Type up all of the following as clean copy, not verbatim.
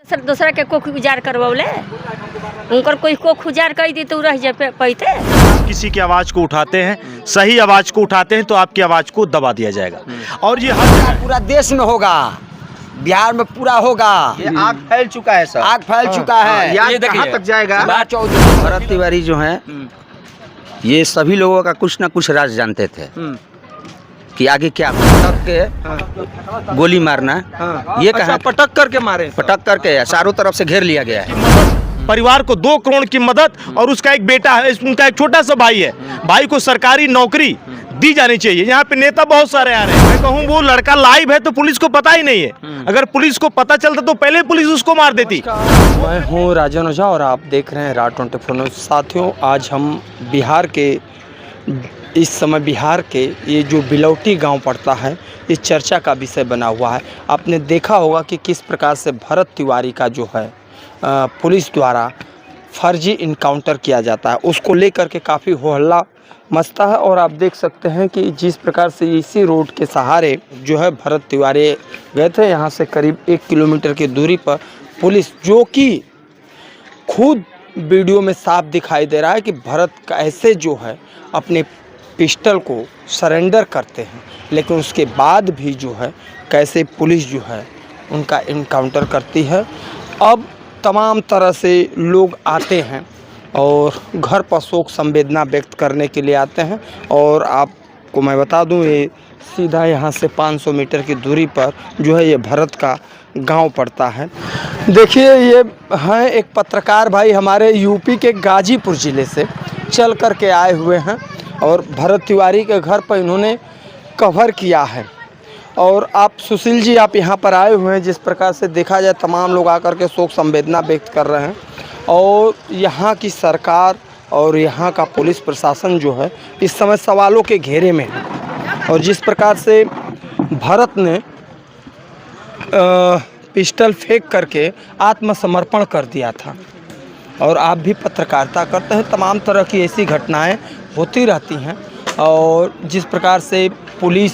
Sir दूसरा के कोख उजार करवले उनकर कोई कोख उजार कर दी तो रह जाए पैते। किसी की आवाज को उठाते हैं, सही आवाज को उठाते हैं तो आपकी आवाज को दबा दिया जाएगा। और ये हर पूरा देश में होगा, बिहार में पूरा होगा। ये आग फैल चुका है सर, आग फैल चुका है। ये कहाँ तक जाएगा? भरत तिवारी जो हैं ये सभी लोगों का कुछ ना कुछ राज जानते थे कि आगे क्या पटक के गोली मारना ये कहा पटक करके मारे, पटक करके चारों तरफ से घेर लिया गया है। परिवार को 2 करोड़ की मदद और उसका एक बेटा है, उनका एक छोटा सा भाई है। भाई को सरकारी नौकरी दी जानी चाहिए। यहाँ पे नेता बहुत सारे आ रहे हैं। मैं कहूँ वो लड़का लाइव है तो पुलिस को पता ही नहीं है। अगर पुलिस को पता चलता तो पहले पुलिस उसको मार देती। मैं हूँ राजन ओझा और आप देख रहे हैं राज 24 न्यूज़। साथियों, आज हम बिहार के इस समय बिहार के ये जो बिलौटी गांव पड़ता है ये चर्चा का विषय बना हुआ है। आपने देखा होगा कि किस प्रकार से भरत तिवारी का जो है पुलिस द्वारा फर्जी इनकाउंटर किया जाता है, उसको लेकर के काफ़ी हो हल्ला मचता है। और आप देख सकते हैं कि जिस प्रकार से इसी रोड के सहारे जो है भरत तिवारी गए थे, यहाँ से करीब 1 किलोमीटर की दूरी पर पुलिस, जो कि खुद वीडियो में साफ दिखाई दे रहा है कि भरत कैसे जो है अपने पिस्टल को सरेंडर करते हैं, लेकिन उसके बाद भी जो है कैसे पुलिस जो है उनका इनकाउंटर करती है। अब तमाम तरह से लोग आते हैं और घर पर शोक संवेदना व्यक्त करने के लिए आते हैं। और आपको मैं बता दूं, ये सीधा यहाँ से 500 मीटर की दूरी पर जो है ये भरत का गांव पड़ता है। देखिए, ये हैं एक पत्रकार भाई हमारे यूपी के गाजीपुर ज़िले से चल कर के आए हुए हैं और भरत तिवारी के घर पर इन्होंने कवर किया है। और आप सुशील जी, आप यहाँ पर आए हुए हैं, जिस प्रकार से देखा जाए तमाम लोग आकर के शोक संवेदना व्यक्त कर रहे हैं। और यहाँ की सरकार और यहाँ का पुलिस प्रशासन जो है इस समय सवालों के घेरे में है। और जिस प्रकार से भरत ने पिस्टल फेंक करके आत्मसमर्पण कर दिया था, और आप भी पत्रकारिता करते हैं, तमाम तरह की ऐसी घटनाएं होती रहती हैं। और जिस प्रकार से पुलिस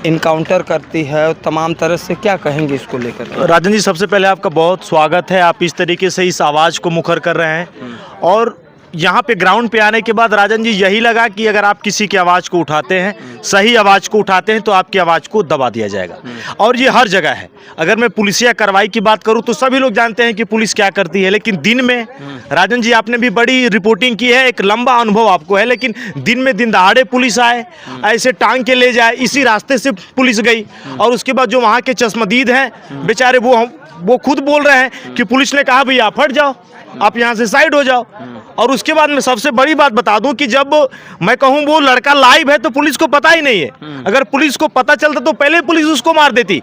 इनकाउंटर करती है, तमाम तरह से क्या कहेंगे इसको लेकर? राजन जी, सबसे पहले आपका बहुत स्वागत है। आप इस तरीके से इस आवाज़ को मुखर कर रहे हैं। और यहाँ पे ग्राउंड पे आने के बाद राजन जी यही लगा कि अगर आप किसी की आवाज़ को उठाते हैं, सही आवाज़ को उठाते हैं तो आपकी आवाज़ को दबा दिया जाएगा। और ये हर जगह है। अगर मैं पुलिसिया कार्रवाई की बात करूँ तो सभी लोग जानते हैं कि पुलिस क्या करती है, लेकिन दिन में राजन जी आपने भी बड़ी रिपोर्टिंग की है, एक लंबा अनुभव आपको है, लेकिन दिन में दिन दहाड़े पुलिस आए, ऐसे टांग के ले जाए, इसी रास्ते से पुलिस गई। और उसके बाद जो वहाँ के चश्मदीद हैं बेचारे, वो खुद बोल रहे हैं कि पुलिस ने कहा भैया आप हट जाओ, आप यहाँ से साइड हो जाओ। और उसके बाद मैं सबसे बड़ी बात बता दूं कि जब मैं कहूं वो लड़का लाइव है तो पुलिस को पता ही नहीं है। अगर पुलिस को पता चलता तो पहले पुलिस उसको मार देती।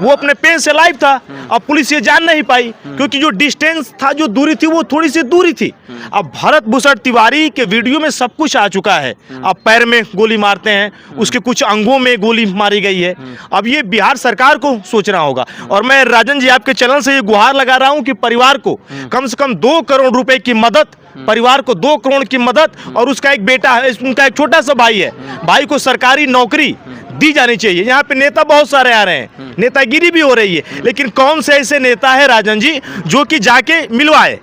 वो अपने पेन से लाइव था, अब पुलिस ये जान नहीं पाई क्योंकि जो डिस्टेंस था, जो दूरी थी, वो थोड़ी सी दूरी थी। अब भरत भूषण तिवारी के वीडियो में सब कुछ आ चुका है। अब पैर में गोली मारते हैं, उसके कुछ अंगों में गोली मारी गई है। अब ये बिहार सरकार को सोचना होगा। और मैं राजन जी आपके चैनल से ये गुहार लगा रहा हूं कि परिवार को कम से कम 2 करोड़ रुपए की मदद, परिवार को 2 करोड़ की मदद और उसका एक बेटा है, उनका एक छोटा सा भाई है। भाई को सरकारी नौकरी दी जानी चाहिए। यहाँ पे नेता बहुत सारे आ रहे हैं, नेतागिरी भी हो रही है, लेकिन कौन से ऐसे नेता है राजन जी जो कि जाके मिलवाए?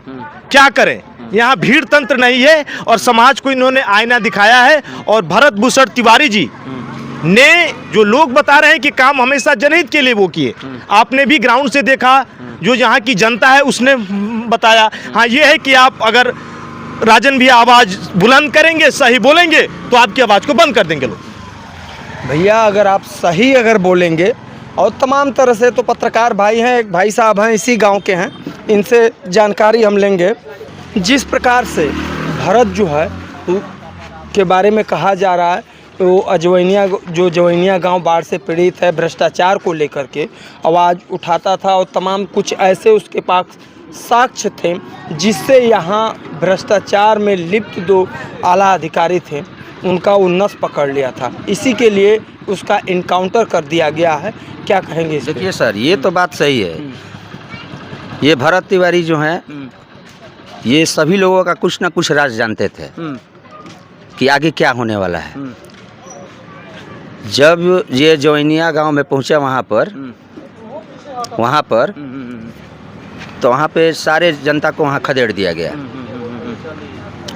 क्या करें? यहाँ भीड़ तंत्र नहीं है और समाज को इन्होंने आईना दिखाया है। और भरत भूषण तिवारी जी ने जो लोग बता रहे हैं कि काम हमेशा जनहित के लिए वो किए, आपने भी ग्राउंड से देखा, जो यहाँ की जनता है उसने बताया। हाँ, ये है कि आप अगर राजन भी आवाज़ बुलंद करेंगे, सही बोलेंगे तो आपकी आवाज़ को बंद कर देंगे लोग। भैया, अगर आप सही बोलेंगे, और तमाम तरह से तो पत्रकार भाई हैं, एक भाई साहब हैं इसी गांव के हैं, इनसे जानकारी हम लेंगे। जिस प्रकार से भरत जो है के बारे में कहा जा रहा है, तो जवैनिया गांव बाढ़ से पीड़ित है, भ्रष्टाचार को लेकर के आवाज़ उठाता था और तमाम कुछ ऐसे उसके पास साक्ष्य थे जिससे यहाँ भ्रष्टाचार में लिप्त 2 आला अधिकारी थे, उनका वो नस पकड़ लिया था। इसी के लिए उसका इनकाउंटर कर दिया गया है। क्या कहेंगे? देखिए सर, ये तो बात सही है। ये भरत तिवारी जो हैं ये सभी लोगों का कुछ ना कुछ राज जानते थे कि आगे क्या होने वाला है। जब ये जवैनिया गांव में पहुंचा, वहाँ पर तो वहाँ पे सारे जनता को वहाँ खदेड़ दिया गया।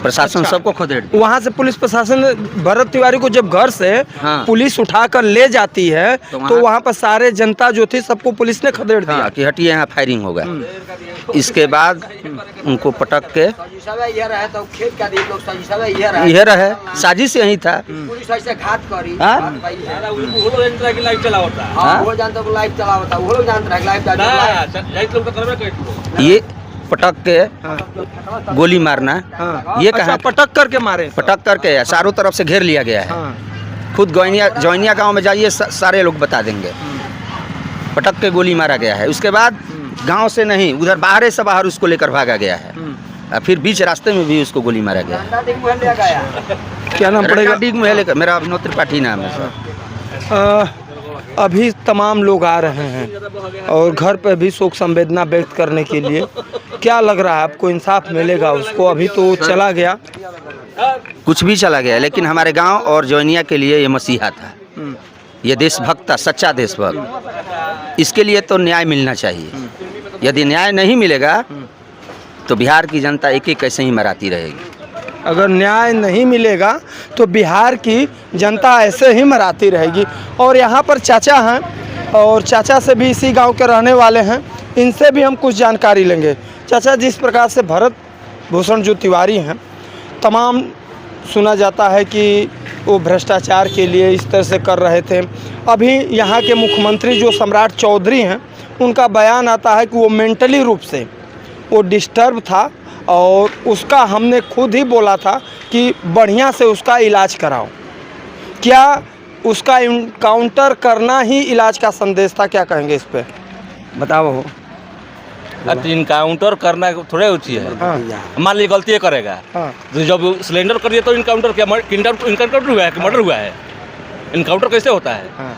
प्रशासन सबको खदेड़ दिया। वहाँ से पुलिस प्रशासन भरत तिवारी को जब घर से हाँ। पुलिस उठाकर ले जाती है तो वहाँ पर सारे जनता जो थी सबको पुलिस ने खदेड़ दिया। हाँ, कि हटिए यहाँ फायरिंग होगा। इसके बाद उनको पटक के यह रहे, साजिश यही था। हाँ? ये पटक के गोली मारना, ये कहा पटक करके मारे। पटक करके चारों तरफ से घेर लिया गया है। खुद जौनिया गांव में जाइए, सारे लोग बता देंगे। पटक के गोली मारा गया है। उसके बाद गांव से नहीं, उधर बाहर से बाहर उसको लेकर भागा गया है। और फिर बीच रास्ते में भी उसको गोली मारा गया। क्या नाम पड़ेगा? डिग में लेकर, मेरा अभिनव त्रिपाठी नाम है सर। अभी तमाम लोग आ रहे हैं और घर पे भी शोक संवेदना व्यक्त करने के लिए। क्या लग रहा है आपको, इंसाफ मिलेगा उसको? अभी तो चला गया, कुछ भी चला गया, लेकिन हमारे गांव और जौनिया के लिए ये मसीहा था। ये देशभक्त था, सच्चा देशभक्त। इसके लिए तो न्याय मिलना चाहिए। यदि न्याय नहीं मिलेगा तो बिहार की जनता एक एक कैसे ही मराती रहेगी। अगर न्याय नहीं मिलेगा तो बिहार की जनता ऐसे ही मराती रहेगी। और यहाँ पर चाचा हैं और चाचा से भी इसी गांव के रहने वाले हैं, इनसे भी हम कुछ जानकारी लेंगे। चाचा, जिस प्रकार से भरत भूषण जो तिवारी हैं, तमाम सुना जाता है कि वो भ्रष्टाचार के लिए इस तरह से कर रहे थे। अभी यहाँ के मुख्यमंत्री जो सम्राट चौधरी हैं, उनका बयान आता है कि वो मेंटली रूप से वो डिस्टर्ब था और उसका हमने खुद ही बोला था कि बढ़िया से उसका इलाज कराओ। क्या उसका इनकाउंटर करना ही इलाज का संदेश था? क्या कहेंगे इस पे, बताओ। इनकाउंटर करना थोड़े उचित है। हाँ। मान लीजिए गलती करेगा, हाँ। तो जब सिलेंडर कर दिया तो इनकाउंटर क्या, इनकाउंटर हुआ है कि मर्डर हुआ है? इनकाउंटर कैसे होता है? हाँ।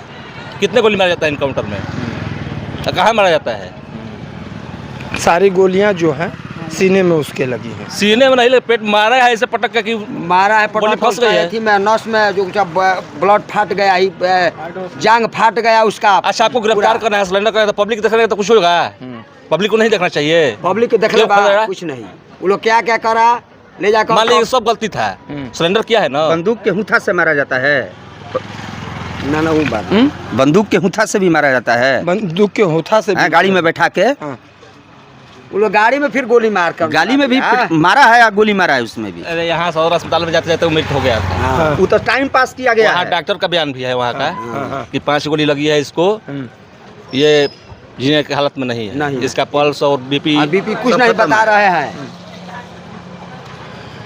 कितने गोली मारा जाता है इनकाउंटर में? कहाँ मारा जाता है? सारी गोलियां जो हैं सीने में उसके लगी हैं। सीने में नहीं, पेट मारा है ऐसे पटक के कि मारा है, गोली फंस गई है। थी मैं नस में जो ब्लड फाट गया ही, जांग फाट गया उसका। अच्छा, आपको गिरफ्तार करना है, सिलेंडर करना है, तो पब्लिक देख रहे तो कुछ होगा? पब्लिक को नहीं देखना चाहिए। पब्लिक को देखने कुछ नहीं, वो लोग क्या क्या करा ले जाकर। मान लीजिए सब गलती था, सिलेंडर किया है ना। बंदूक के हुथा से मारा जाता है। ना वो बात, बंदूक के हुथा से भी मारा जाता है। बंदूक के होठा से भी। गाड़ी में बैठा के, वो लोग गाड़ी में फिर गोली मार कर, गाड़ी में भी मारा है या गोली मारा है उसमें भी। अरे यहाँ सदर अस्पताल में जाते जाते मृत हो गया था। वो तो टाइम पास किया गया वहाँ है। डॉक्टर का बयान भी है वहाँ का कि 5 गोली लगी है इसको, ये जीने की हालत में नहीं है। इसका पल्स और बीपी कुछ नहीं बता रहे हैं।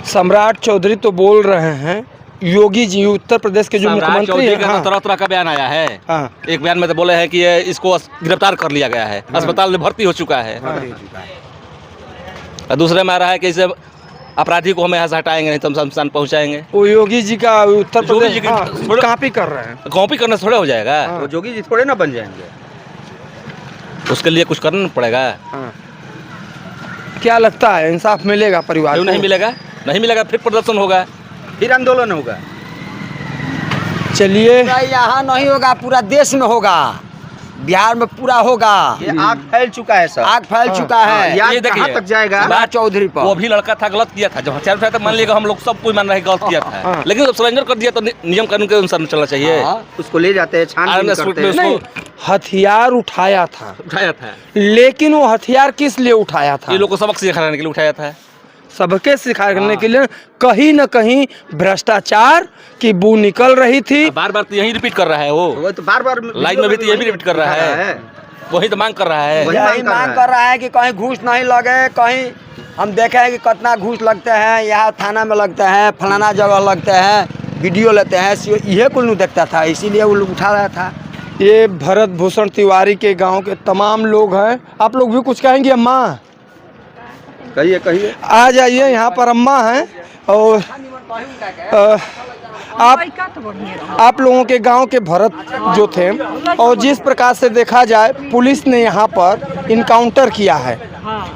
सम्राट चौधरी तो बोल रहे हैं, योगी जी उत्तर प्रदेश के जो मुख्यमंत्री हैं, हाँ। तरह तरह का बयान आया है। हाँ। एक बयान में तो बोले हैं कि ये इसको गिरफ्तार कर लिया गया है, अस्पताल में भर्ती हो चुका है। और दूसरे में आ रहा है कि इसे अपराधी को हम यहाँ से हटाएंगे, नहीं तो हम शमशान पहुँचाएंगे। वो योगी जी का उत्तर प्रदेश थोड़ा- कॉपी कर रहे हैं। कॉपी करना थोड़े हो जाएगा, वो जोगी जी थोड़े ना बन जाएंगे। उसके लिए कुछ करना पड़ेगा। क्या लगता है, इंसाफ मिलेगा परिवार क्यों को? नहीं मिलेगा? नहीं मिलेगा, फिर प्रदर्शन होगा, फिर आंदोलन होगा। चलिए, यहाँ नहीं होगा, पूरा देश में होगा, बिहार में पूरा होगा। ये आग फैल चुका है सर। आग फैल चुका है। ये देखिए, कहाँ तक जाएगा? सम्राट चौधरी पर वो भी लड़का था, गलत किया था। जब हथियार उठाया था, मान लिया हम लोग सब कोई मान रहे हैं गलत किया था, लेकिन जब सरेंडर कर दिया तो नियम कानून के अनुसार चलना चाहिए। उसको ले जाते हैं, छानबीन करते हैं। नहीं, हथियार उठाया था, उठाया था, लेकिन वो हथियार किस लिए उठाया था? ये लोग को सबक सिखाने के लिए उठाया था। सबके सिखाने के लिए कहीं न कहीं भ्रष्टाचार की बू निकल रही थी। बार बार तो यही रिपीट कर रहा है वो तो बार बार लाइन में भी तो ये भी रिपीट कर रहा है, वही तो मांग कर रहा है। यही मांग कर रहा है कि कहीं घूस नहीं लगे। कहीं हम देखे हैं कि कितना घूस लगते हैं, यहाँ थाना में लगते हैं, फलाना जगह लगते हैं, वीडियो लेते हैं, यह कुल नहीं देखता था, इसीलिए वो लोग उठा रहा था। ये भरत भूषण तिवारी के गांव के तमाम लोग हैं। आप लोग भी कुछ कहेंगे? अम्मा कहिए कहिए। आ जाइए, यहाँ पर अम्मा हैं और आप लोगों के गांव के भरत जो थे, और जिस प्रकार से देखा जाए पुलिस ने यहाँ पर इनकाउंटर किया है,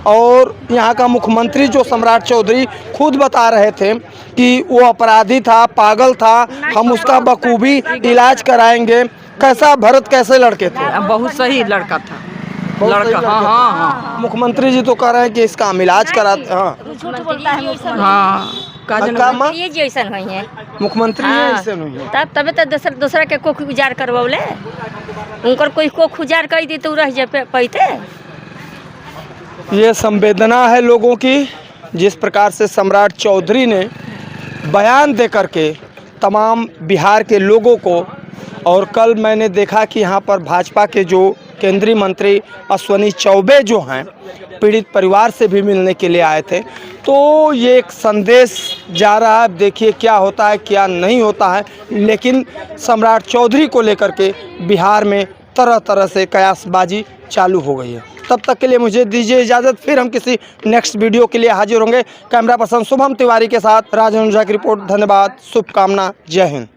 और यहाँ का मुख्यमंत्री जो सम्राट चौधरी खुद बता रहे थे कि वो अपराधी था, पागल था, हम उसका बखूबी इलाज कराएंगे। कैसा भरत, कैसे लड़के थे? बहुत सही लड़का था। लड़का, हाँ हाँ हाँ, मुख्यमंत्री जी तो कह रहे हैं कि इसका हम इलाज कराते, हाँ झूठ बोलता है मुख्यमंत्री। हाँ का माँ ये जैसन हुई है मुख्यमंत्री हाँ। ऐसे नहीं है। तब तबे तो दूसरा के कोख उजार करवौले, उनकर कोई कोख उजार कर दी तो रह जाए पैते। ये संवेदना है लोगों की, जिस प्रकार से सम्राट चौधरी ने बयान दे करके तमाम बिहार के लोगों को, और कल मैंने देखा कि यहाँ पर भाजपा के जो केंद्रीय मंत्री अश्विनी चौबे जो हैं पीड़ित परिवार से भी मिलने के लिए आए थे, तो ये एक संदेश जा रहा है। देखिए क्या होता है क्या नहीं होता है, लेकिन सम्राट चौधरी को लेकर के बिहार में तरह तरह से कयासबाजी चालू हो गई है। तब तक के लिए मुझे दीजिए इजाज़त, फिर हम किसी नेक्स्ट वीडियो के लिए हाजिर होंगे। कैमरा पर्सन शुभम तिवारी के साथ राजन ओझा की रिपोर्ट। धन्यवाद, शुभकामना, जय हिंद।